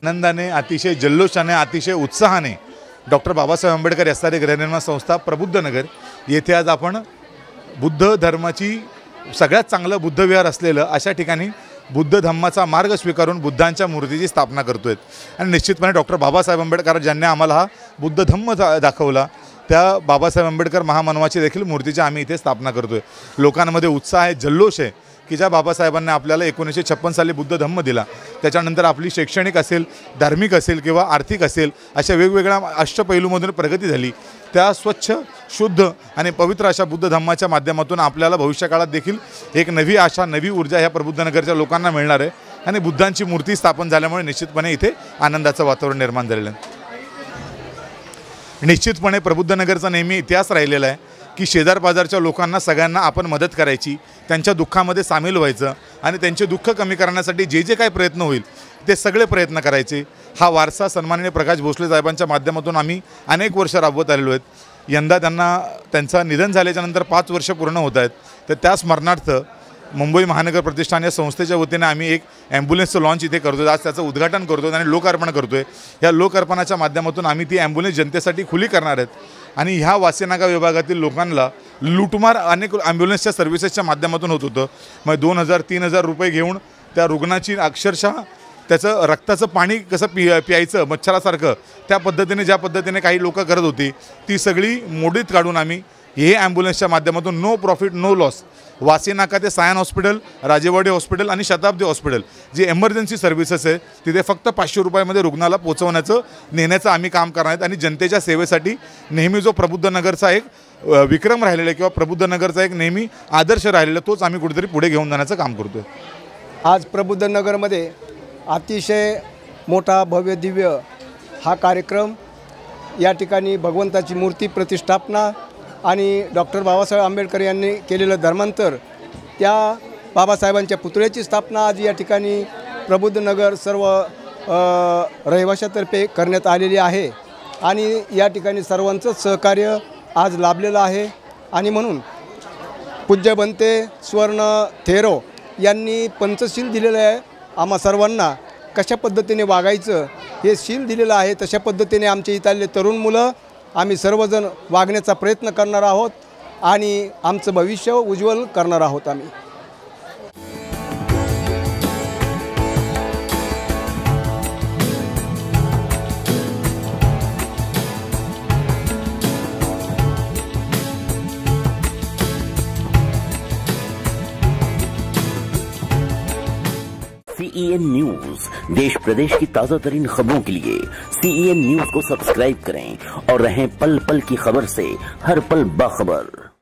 आनंदाने, अतिशय जल्लोषाने, अतिशय उत्साहाने डॉक्टर बाबासाहेब आंबेडकर यास्तारी गृहनिर्माण संस्था प्रबुद्ध नगर येथे आज आपण बुद्ध धर्माची सगळ्यात चांगलं बुद्धविहार असलेलं अशा ठिकाणी बुद्ध धम्माचा मार्ग स्वीकारून बुद्धांच्या मूर्तीची स्थापना करतोय। आणि निश्चितपणे डॉक्टर बाबासाहेब आंबेडकर ज्यांनी आम्हाला हा बुद्ध धम्म दाखवला त्या बाबासाहेब आंबेडकर महामानवाची देखील मूर्तीची आम्ही इथे स्थापना करतोय। लोकांमध्ये उत्साह आहे, जल्लोष आहे की ज्या बाबासाहेबांनी आपल्याला 1956 साली बुद्ध धम्म दिला, त्याच्यानंतर आपली शैक्षणिक असेल, धार्मिक असेल किंवा आर्थिक असेल अशा वेगवेगळ्या अष्टपैलूमधून प्रगती झाली। त्या स्वच्छ, शुद्ध आणि पवित्र अशा बुद्ध धम्माच्या माध्यमातून आपल्याला भविष्यकाळात देखील एक नवी आशा, नवी ऊर्जा ह्या प्रबुद्ध नगरच्या लोकांना मिळणार आहे। आणि बुद्धांची मूर्ती स्थापन झाल्यामुळे निश्चितपणे इथे आनंदाचं वातावरण निर्माण झालेलं आहे। निश्चितपणे प्रबुद्ध नगरचा नेहमी इतिहास राहिलेला आहे की शेजार पाजारच्या लोकांना सगळ्यांना आपण मदत करायची, त्यांच्या दुःखामध्ये सामील व्हायचं आणि त्यांचे दुःख कमी करण्यासाठी जे जे काही प्रयत्न होईल ते सगळे प्रयत्न करायचे। हा वारसा सन्माननीय प्रकाश भोसले साहेबांच्या माध्यमातून आम्ही अनेक वर्ष राबवत आलेलो आहेत। यंदा त्यांचं निधन झाल्याच्या नंतर 5 वर्ष पूर्ण होत आहेत, तर त्या स्मरणार्थ मुंबई महानगर प्रतिष्ठान या संस्थेच्या वतीने आम्ही एक ॲम्ब्युलन्सचं लॉन्च इथे करतो। आज त्याचं उद्घाटन करतो आणि लोकार्पण करतोय। या लोकार्पणाच्या माध्यमातून आम्ही ती ॲम्ब्युलन्स जनतेसाठी खुली करणार आहेत। आणि ह्या वासीनागा विभागातील लोकांना लूटमार अनेक ॲम्ब्युलन्सच्या सर्व्हिसेसच्या माध्यमातून होत होतं। मग 2000-3000 रुपये घेऊन त्या रुग्णाची अक्षरशः त्याचं रक्ताचं पाणी कसं प्यायचं मच्छरासारखं त्या पद्धतीने ज्या पद्धतीने काही लोक करत होती ती सगळी मोडीत काढून आम्ही हे ॲम्ब्युलन्सच्या माध्यमातून नो प्रॉफिट नो लॉस वासीनाका ते सायन हॉस्पिटल, राजेवाडी हॉस्पिटल आणि शताब्दी हॉस्पिटल जे इमर्जन्सी सर्व्हिसेस आहे तिथे फक्त 500 रुपयामध्ये रुग्णाला पोहोचवण्याचं नेण्याचं आम्ही काम करणार आहेत। आणि जनतेच्या सेवेसाठी नेहमी जो प्रबुद्ध नगरचा एक विक्रम राहिलेला आहे किंवा प्रबुद्ध नगरचा एक नेहमी आदर्श राहिलेला तोच आम्ही कुठेतरी पुढे घेऊन जाण्याचं काम करतोय। आज प्रबुद्ध नगरमध्ये अतिशय मोठा भव्य दिव्य हा कार्यक्रम या ठिकाणी भगवंताची मूर्ती प्रतिष्ठापना आणि डॉक्टर बाबासाहेब आंबेडकर यांनी केलेलं धर्मांतर त्या बाबासाहेबांच्या पुतळ्याची स्थापना आज या ठिकाणी प्रबुद्ध नगर सर्व रहिवाशातर्फे करण्यात आलेली आहे। आणि या ठिकाणी सर्वांचं सहकार्य आज लाभलेलं आहे। आणि म्हणून पूज्य बनते स्वर्ण थेरो यांनी पंचशील दिलेलं आहे आम्हा सर्वांना कशा पद्धतीने वागायचं हे शील दिलेलं आहे। तशा पद्धतीने आमच्या इथले तरुण मुलं आम्ही सर्वजण वागण्याचा प्रयत्न करणार आहोत आणि आमचं भविष्य उज्ज्वल करणार आहोत आम्ही। CEN न्यूज देश प्रदेश की ताजा तरीन खबरों के लिए CEN न्यूज को सब्सक्राइब करें और रहें पल पल की खबर से हर पल बाखबर।